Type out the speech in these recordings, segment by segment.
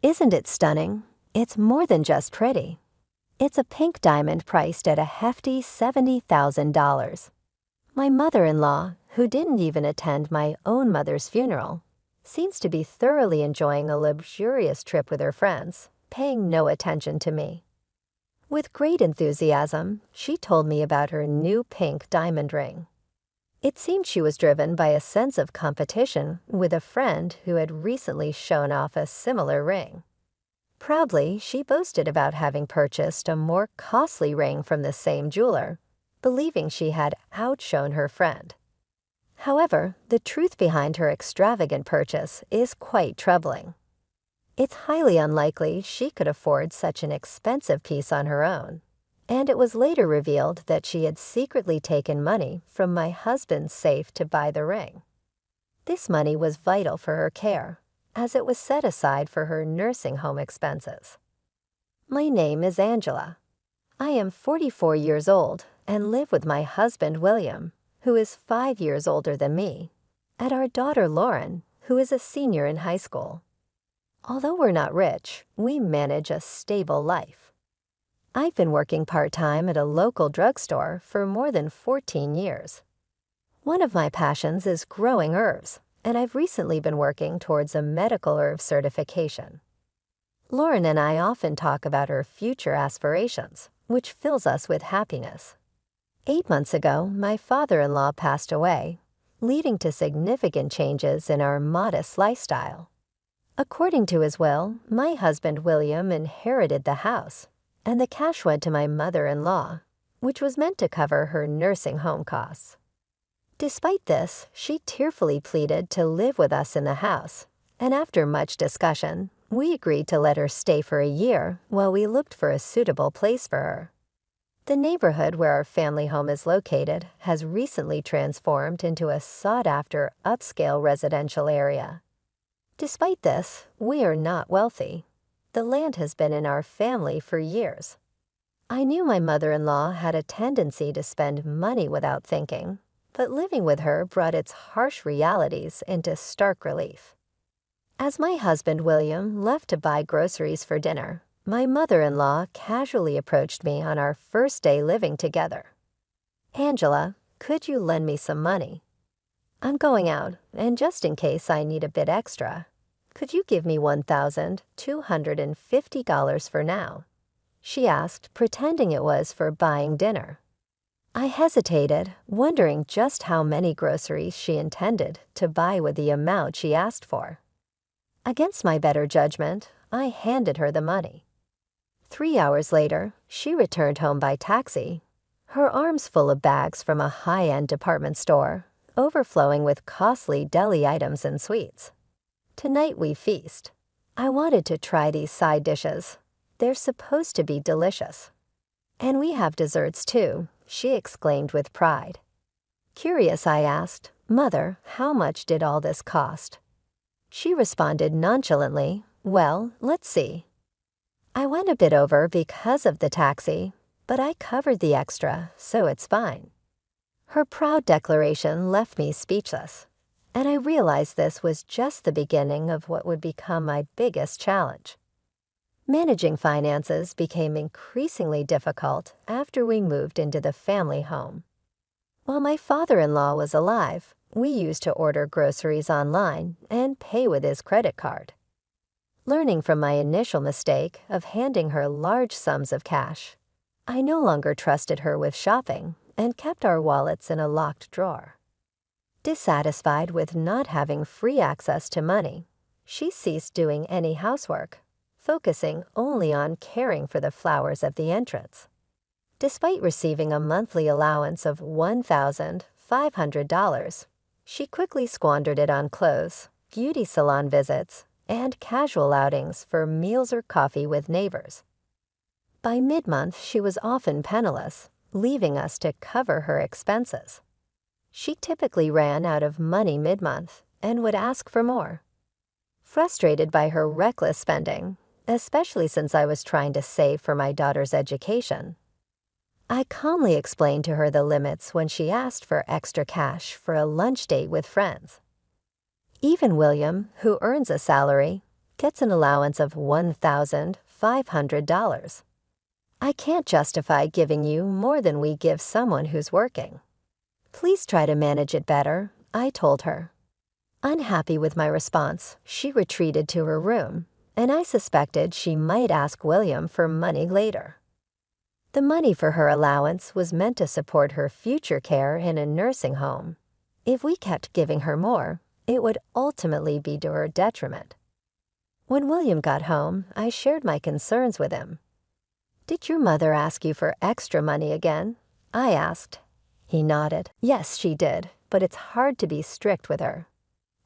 Isn't it stunning? It's more than just pretty. It's a pink diamond priced at a hefty $70,000. My mother-in-law, who didn't even attend my own mother's funeral, seems to be thoroughly enjoying a luxurious trip with her friends, paying no attention to me. With great enthusiasm, she told me about her new pink diamond ring. It seemed she was driven by a sense of competition with a friend who had recently shown off a similar ring. Proudly, she boasted about having purchased a more costly ring from the same jeweler, believing she had outshone her friend. However, the truth behind her extravagant purchase is quite troubling. It's highly unlikely she could afford such an expensive piece on her own, and it was later revealed that she had secretly taken money from my husband's safe to buy the ring. This money was vital for her care, as it was set aside for her nursing home expenses. My name is Angela. I am 44 years old and live with my husband William, who is 5 years older than me, and our daughter Lauren, who is a senior in high school. Although we're not rich, we manage a stable life. I've been working part-time at a local drugstore for more than 14 years. One of my passions is growing herbs, and I've recently been working towards a medical herb certification. Lauren and I often talk about her future aspirations, which fills us with happiness. 8 months ago, my father-in-law passed away, leading to significant changes in our modest lifestyle. According to his will, my husband William inherited the house, and the cash went to my mother-in-law, which was meant to cover her nursing home costs. Despite this, she tearfully pleaded to live with us in the house, and after much discussion, we agreed to let her stay for a year while we looked for a suitable place for her. The neighborhood where our family home is located has recently transformed into a sought-after upscale residential area. Despite this, we are not wealthy. The land has been in our family for years. I knew my mother-in-law had a tendency to spend money without thinking, but living with her brought its harsh realities into stark relief. As my husband William left to buy groceries for dinner, my mother-in-law casually approached me on our first day living together. "Angela, could you lend me some money? I'm going out, and just in case I need a bit extra, could you give me $1,250 for now?" she asked, pretending it was for buying dinner. I hesitated, wondering just how many groceries she intended to buy with the amount she asked for. Against my better judgment, I handed her the money. 3 hours later, she returned home by taxi, her arms full of bags from a high-end department store, overflowing with costly deli items and sweets. Tonight we feast. I wanted to try these side dishes. They're supposed to be delicious. "And we have desserts too," she exclaimed with pride. Curious, I asked, "Mother, how much did all this cost?" She responded nonchalantly, "Well, let's see. I went a bit over because of the taxi, but I covered the extra, so it's fine." Her proud declaration left me speechless, and I realized this was just the beginning of what would become my biggest challenge. Managing finances became increasingly difficult after we moved into the family home. While my father-in-law was alive, we used to order groceries online and pay with his credit card. Learning from my initial mistake of handing her large sums of cash, I no longer trusted her with shopping and kept our wallets in a locked drawer. Dissatisfied with not having free access to money, she ceased doing any housework, focusing only on caring for the flowers at the entrance. Despite receiving a monthly allowance of $1,500, she quickly squandered it on clothes, beauty salon visits, and casual outings for meals or coffee with neighbors. By mid-month, she was often penniless, leaving us to cover her expenses. She typically ran out of money mid-month and would ask for more. Frustrated by her reckless spending, especially since I was trying to save for my daughter's education, I calmly explained to her the limits when she asked for extra cash for a lunch date with friends. Even William, who earns a salary, gets an allowance of $1,500. I can't justify giving you more than we give someone who's working. Please try to manage it better, I told her. Unhappy with my response, she retreated to her room, and I suspected she might ask William for money later. The money for her allowance was meant to support her future care in a nursing home. If we kept giving her more, it would ultimately be to her detriment. When William got home, I shared my concerns with him. "Did your mother ask you for extra money again?" I asked. He nodded. "Yes, she did, but it's hard to be strict with her.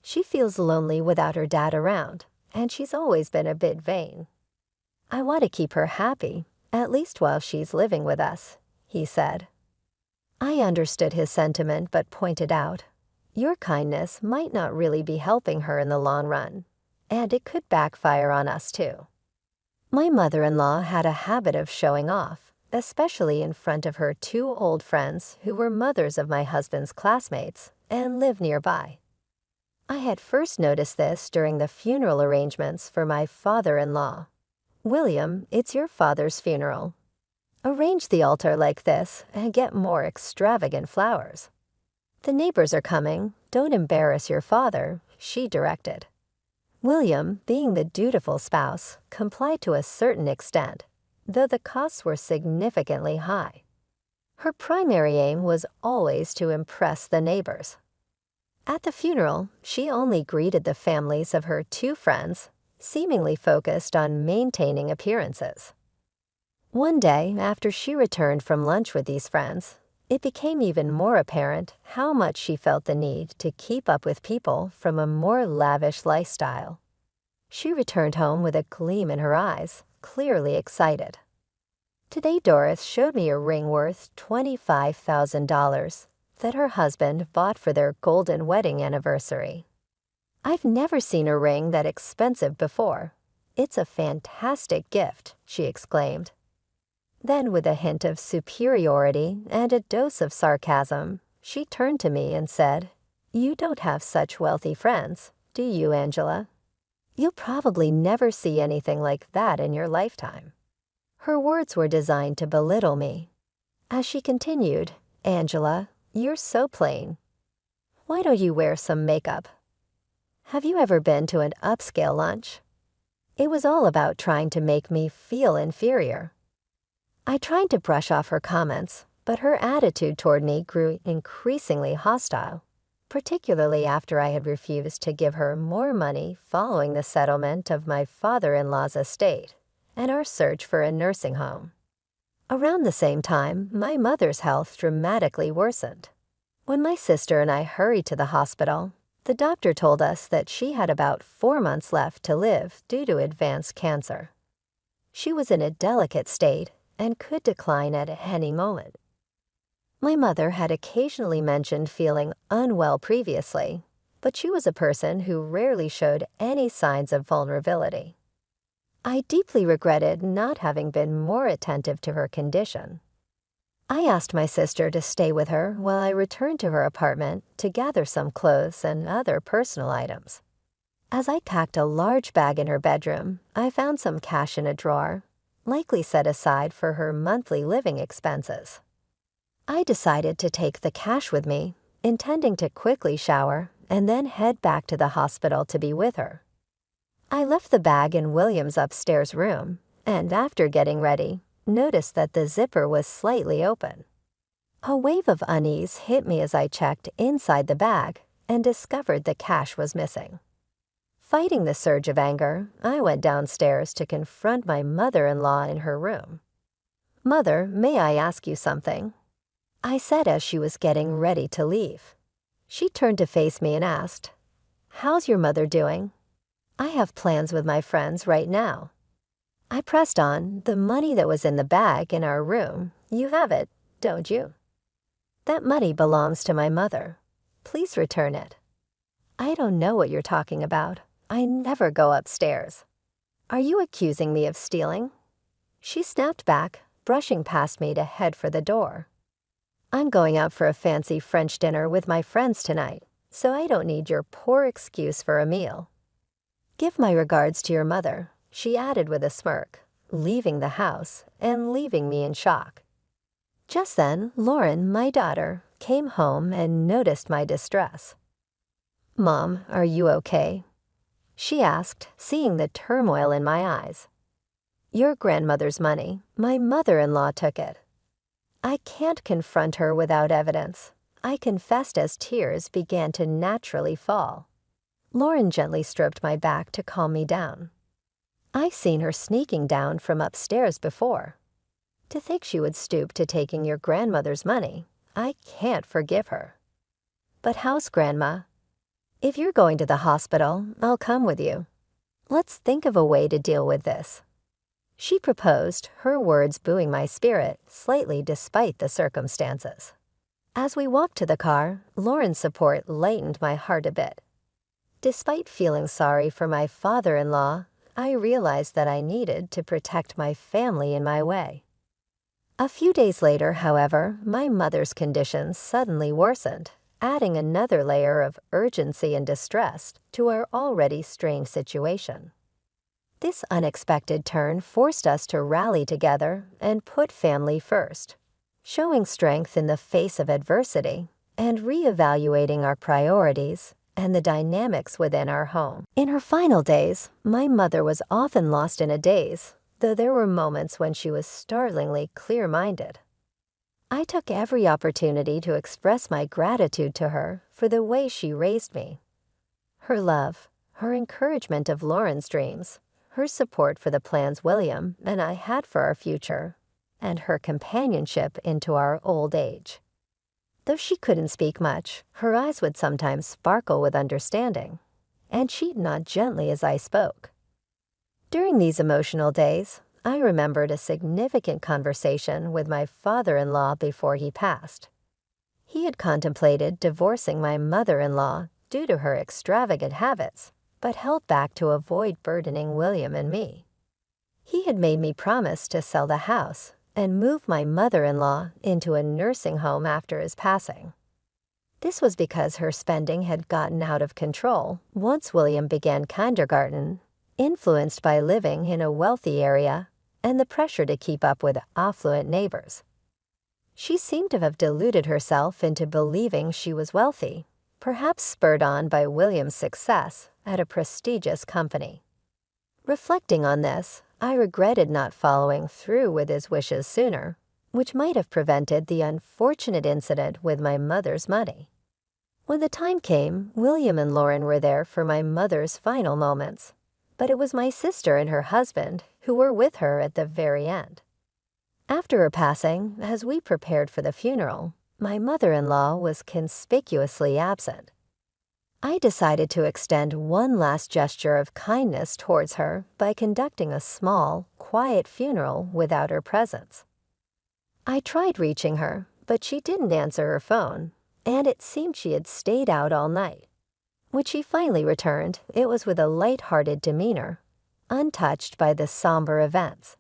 She feels lonely without her dad around, and she's always been a bit vain. I want to keep her happy, at least while she's living with us," he said. I understood his sentiment but pointed out, "Your kindness might not really be helping her in the long run, and it could backfire on us too." My mother-in-law had a habit of showing off, especially in front of her two old friends who were mothers of my husband's classmates and lived nearby. I had first noticed this during the funeral arrangements for my father-in-law. "William, it's your father's funeral. Arrange the altar like this and get more extravagant flowers. The neighbors are coming, don't embarrass your father," she directed. William, being the dutiful spouse, complied to a certain extent, though the costs were significantly high. Her primary aim was always to impress the neighbors. At the funeral, she only greeted the families of her two friends, seemingly focused on maintaining appearances. One day, after she returned from lunch with these friends, it became even more apparent how much she felt the need to keep up with people from a more lavish lifestyle. She returned home with a gleam in her eyes, clearly excited. Today Doris showed me a ring worth $25,000 that her husband bought for their golden wedding anniversary. "I've never seen a ring that expensive before. It's a fantastic gift," she exclaimed. Then, with a hint of superiority and a dose of sarcasm, she turned to me and said, "You don't have such wealthy friends, do you, Angela? You'll probably never see anything like that in your lifetime." Her words were designed to belittle me. As she continued, "Angela, you're so plain. Why don't you wear some makeup? Have you ever been to an upscale lunch?" It was all about trying to make me feel inferior. I tried to brush off her comments, but her attitude toward me grew increasingly hostile, particularly after I had refused to give her more money following the settlement of my father-in-law's estate and our search for a nursing home. Around the same time, my mother's health dramatically worsened. When my sister and I hurried to the hospital, the doctor told us that she had about 4 months left to live due to advanced cancer. She was in a delicate state and could decline at any moment. My mother had occasionally mentioned feeling unwell previously, but she was a person who rarely showed any signs of vulnerability. I deeply regretted not having been more attentive to her condition. I asked my sister to stay with her while I returned to her apartment to gather some clothes and other personal items. As I packed a large bag in her bedroom, I found some cash in a drawer, likely set aside for her monthly living expenses. I decided to take the cash with me, intending to quickly shower and then head back to the hospital to be with her. I left the bag in William's upstairs room, and after getting ready, noticed that the zipper was slightly open. A wave of unease hit me as I checked inside the bag and discovered the cash was missing. Fighting the surge of anger, I went downstairs to confront my mother-in-law in her room. "Mother, may I ask you something?" I said as she was getting ready to leave. She turned to face me and asked, "How's your mother doing?" "I have plans with my friends right now." I pressed on, "The money that was in the bag in our room, you have it, don't you?" "That money belongs to my mother. Please return it." "I don't know what you're talking about. I never go upstairs." "Are you accusing me of stealing?" She snapped back, brushing past me to head for the door. "I'm going out for a fancy French dinner with my friends tonight, so I don't need your poor excuse for a meal." Give my regards to your mother, she added with a smirk, leaving the house and leaving me in shock. Just then, Lauren, my daughter, came home and noticed my distress. "Mom, are you okay?" she asked, seeing the turmoil in my eyes. "Your grandmother's money. My mother-in-law took it." I can't confront her without evidence. I confessed as tears began to naturally fall. Lauren gently stroked my back to calm me down. I've seen her sneaking down from upstairs before. To think she would stoop to taking your grandmother's money, I can't forgive her. "But how's Grandma?" "If you're going to the hospital, I'll come with you. Let's think of a way to deal with this," she proposed, her words buoying my spirit slightly despite the circumstances. As we walked to the car, Lauren's support lightened my heart a bit. Despite feeling sorry for my father-in-law, I realized that I needed to protect my family in my way. A few days later, however, my mother's condition suddenly worsened, adding another layer of urgency and distress to our already strained situation. This unexpected turn forced us to rally together and put family first, showing strength in the face of adversity and reevaluating our priorities and the dynamics within our home. In her final days, my mother was often lost in a daze, though there were moments when she was startlingly clear-minded. I took every opportunity to express my gratitude to her for the way she raised me. Her love, her encouragement of Lauren's dreams, her support for the plans William and I had for our future, and her companionship into our old age. Though she couldn't speak much, her eyes would sometimes sparkle with understanding, and she'd nod gently as I spoke. During these emotional days, I remembered a significant conversation with my father-in-law before he passed. He had contemplated divorcing my mother-in-law due to her extravagant habits, but held back to avoid burdening William and me. He had made me promise to sell the house and move my mother-in-law into a nursing home after his passing. This was because her spending had gotten out of control once William began kindergarten, influenced by living in a wealthy area and the pressure to keep up with affluent neighbors. She seemed to have deluded herself into believing she was wealthy, perhaps spurred on by William's success at a prestigious company. Reflecting on this, I regretted not following through with his wishes sooner, which might have prevented the unfortunate incident with my mother's money. When the time came, William and Lauren were there for my mother's final moments, but it was my sister and her husband who were with her at the very end. After her passing, as we prepared for the funeral, my mother-in-law was conspicuously absent. I decided to extend one last gesture of kindness towards her by conducting a small, quiet funeral without her presence. I tried reaching her, but she didn't answer her phone, and it seemed she had stayed out all night. When she finally returned, it was with a light-hearted demeanor, untouched by the somber events.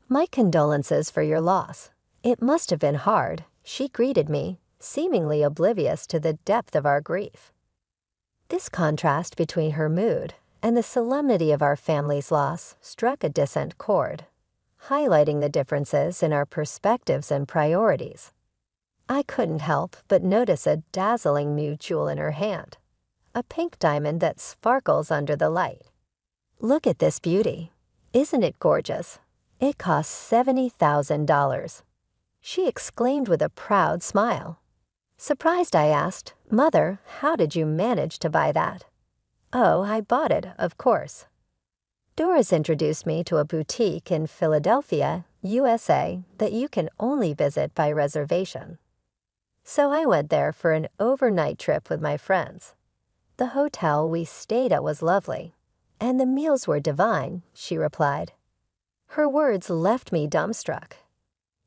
"My condolences for your loss. It must have been hard," she greeted me, seemingly oblivious to the depth of our grief. This contrast between her mood and the solemnity of our family's loss struck a distant chord, highlighting the differences in our perspectives and priorities. I couldn't help but notice a dazzling new jewel in her hand, a pink diamond that sparkles under the light. "Look at this beauty. Isn't it gorgeous? It cost $70,000. She exclaimed with a proud smile. Surprised, I asked, "Mother, how did you manage to buy that?" "Oh, I bought it, of course." Doris introduced me to a boutique in Philadelphia, USA, that you can only visit by reservation. So I went there for an overnight trip with my friends. The hotel we stayed at was lovely, and the meals were divine, she replied. Her words left me dumbstruck.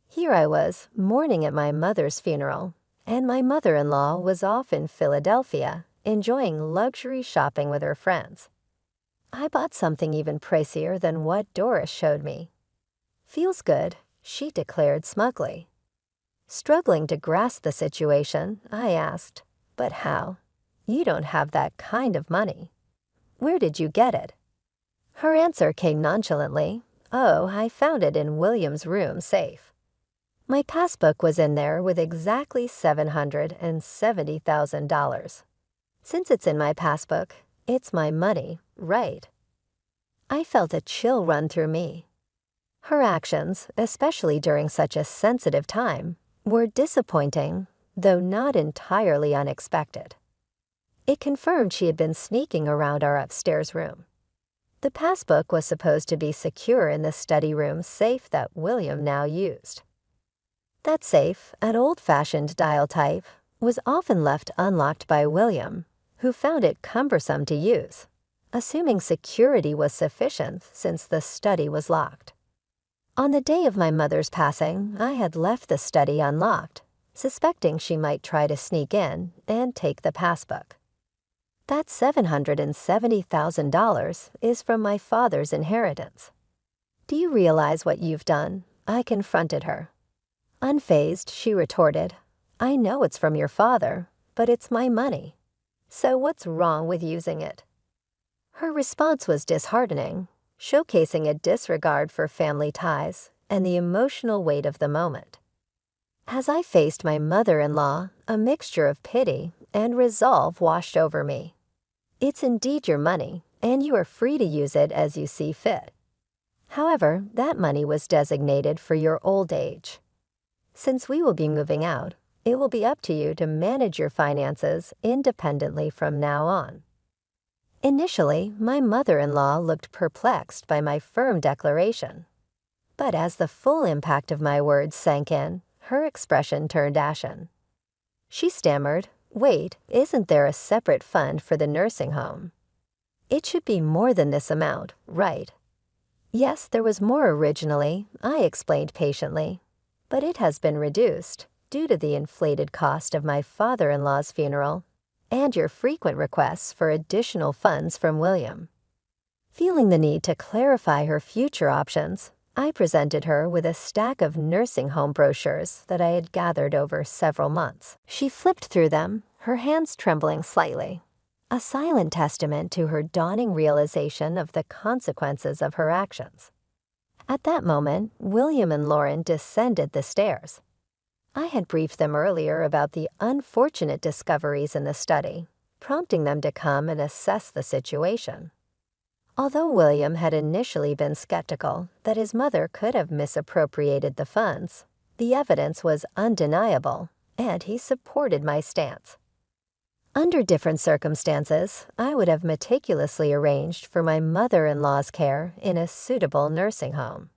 Here I was, mourning at my mother's funeral, and my mother-in-law was off in Philadelphia, enjoying luxury shopping with her friends. I bought something even pricier than what Doris showed me. "Feels good," she declared smugly. Struggling to grasp the situation, I asked, "But how? You don't have that kind of money." Where did you get it?" Her answer came nonchalantly. "Oh, I found it in William's room safe." My passbook was in there with exactly $770,000. Since it's in my passbook, it's my money, right? I felt a chill run through me. Her actions, especially during such a sensitive time, were disappointing, though not entirely unexpected. It confirmed she had been sneaking around our upstairs room. The passbook was supposed to be secure in the study room safe that William now used. That safe, an old-fashioned dial type, was often left unlocked by William, who found it cumbersome to use, assuming security was sufficient since the study was locked. On the day of my mother's passing, I had left the study unlocked, suspecting she might try to sneak in and take the passbook. That $770,000 is from my father's inheritance. "Do you realize what you've done?" I confronted her. Unfazed, she retorted, "I know it's from your father, but it's my money. So what's wrong with using it?" Her response was disheartening, showcasing a disregard for family ties and the emotional weight of the moment. As I faced my mother-in-law, a mixture of pity and resolve washed over me. It's indeed your money, and you are free to use it as you see fit. However, that money was designated for your old age. Since we will be moving out, it will be up to you to manage your finances independently from now on. Initially, my mother-in-law looked perplexed by my firm declaration. But as the full impact of my words sank in, her expression turned ashen. She stammered, "Wait, isn't there a separate fund for the nursing home? It should be more than this amount, right?" "Yes, there was more originally," I explained patiently, "but it has been reduced due to the inflated cost of my father-in-law's funeral and your frequent requests for additional funds from William." Feeling the need to clarify her future options, I presented her with a stack of nursing home brochures that I had gathered over several months. She flipped through them, her hands trembling slightly, a silent testament to her dawning realization of the consequences of her actions. At that moment, William and Lauren descended the stairs. I had briefed them earlier about the unfortunate discoveries in the study, prompting them to come and assess the situation. Although William had initially been skeptical that his mother could have misappropriated the funds, the evidence was undeniable, and he supported my stance. Under different circumstances, I would have meticulously arranged for my mother-in-law's care in a suitable nursing home.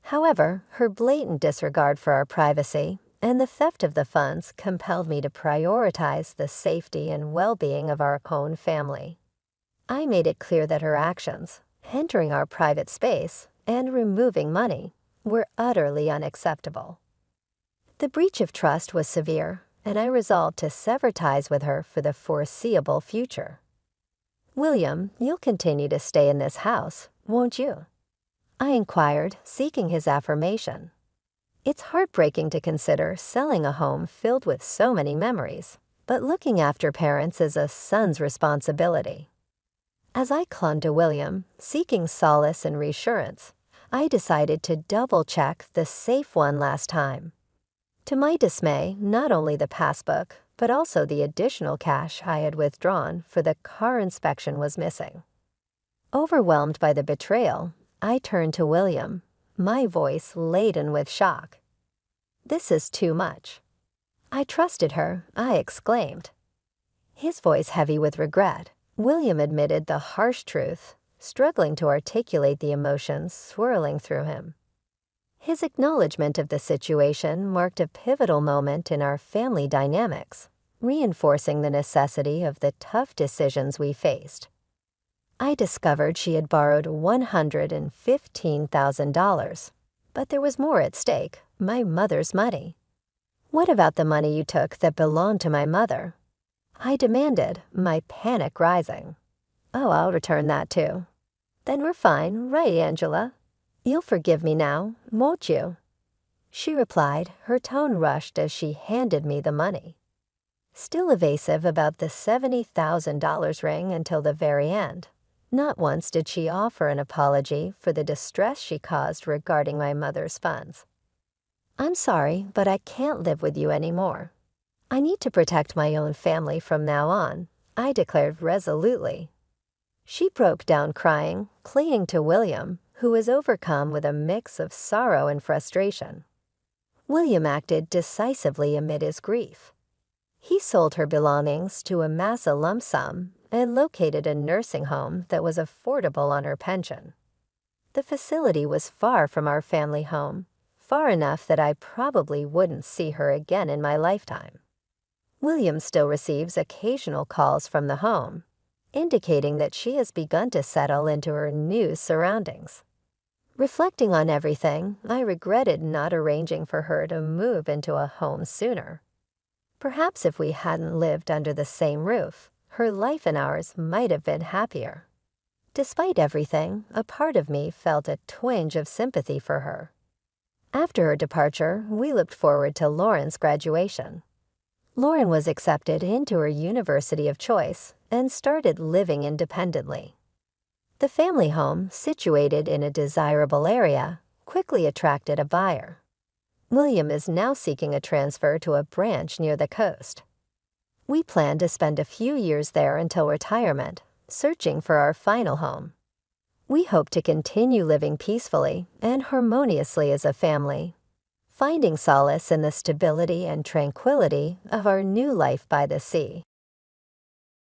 However, her blatant disregard for our privacy and the theft of the funds compelled me to prioritize the safety and well-being of our own family. I made it clear that her actions, entering our private space and removing money, were utterly unacceptable. The breach of trust was severe, and I resolved to sever ties with her for the foreseeable future. "William, you'll continue to stay in this house, won't you?" I inquired, seeking his affirmation. It's heartbreaking to consider selling a home filled with so many memories, but looking after parents is a son's responsibility. As I clung to William, seeking solace and reassurance, I decided to double-check the safe one last time. To my dismay, not only the passbook, but also the additional cash I had withdrawn for the car inspection was missing. Overwhelmed by the betrayal, I turned to William, my voice laden with shock. "This is too much." "I trusted her," I exclaimed. His voice heavy with regret, William admitted the harsh truth, struggling to articulate the emotions swirling through him. His acknowledgement of the situation marked a pivotal moment in our family dynamics, reinforcing the necessity of the tough decisions we faced. I discovered she had borrowed $115,000, but there was more at stake, my mother's money. "What about the money you took that belonged to my mother?" I demanded, my panic rising. "Oh, I'll return that too." "Then we're fine, right, Angela? You'll forgive me now, won't you?" She replied, her tone rushed as she handed me the money. Still evasive about the $70,000 ring until the very end, Not once did she offer an apology for the distress she caused regarding my mother's funds. "I'm sorry, but I can't live with you anymore. I need to protect my own family from now on," I declared resolutely. She broke down crying, clinging to William, who was overcome with a mix of sorrow and frustration. William acted decisively amid his grief. He sold her belongings to amass a lump sum and located a nursing home that was affordable on her pension. The facility was far from our family home, far enough that I probably wouldn't see her again in my lifetime. William still receives occasional calls from the home, indicating that she has begun to settle into her new surroundings. Reflecting on everything, I regretted not arranging for her to move into a home sooner. Perhaps if we hadn't lived under the same roof, her life and ours might have been happier. Despite everything, a part of me felt a twinge of sympathy for her. After her departure, we looked forward to Lauren's graduation. Lauren was accepted into her university of choice and started living independently. The family home, situated in a desirable area, quickly attracted a buyer. William is now seeking a transfer to a branch near the coast. We plan to spend a few years there until retirement, searching for our final home. We hope to continue living peacefully and harmoniously as a family, finding solace in the stability and tranquility of our new life by the sea.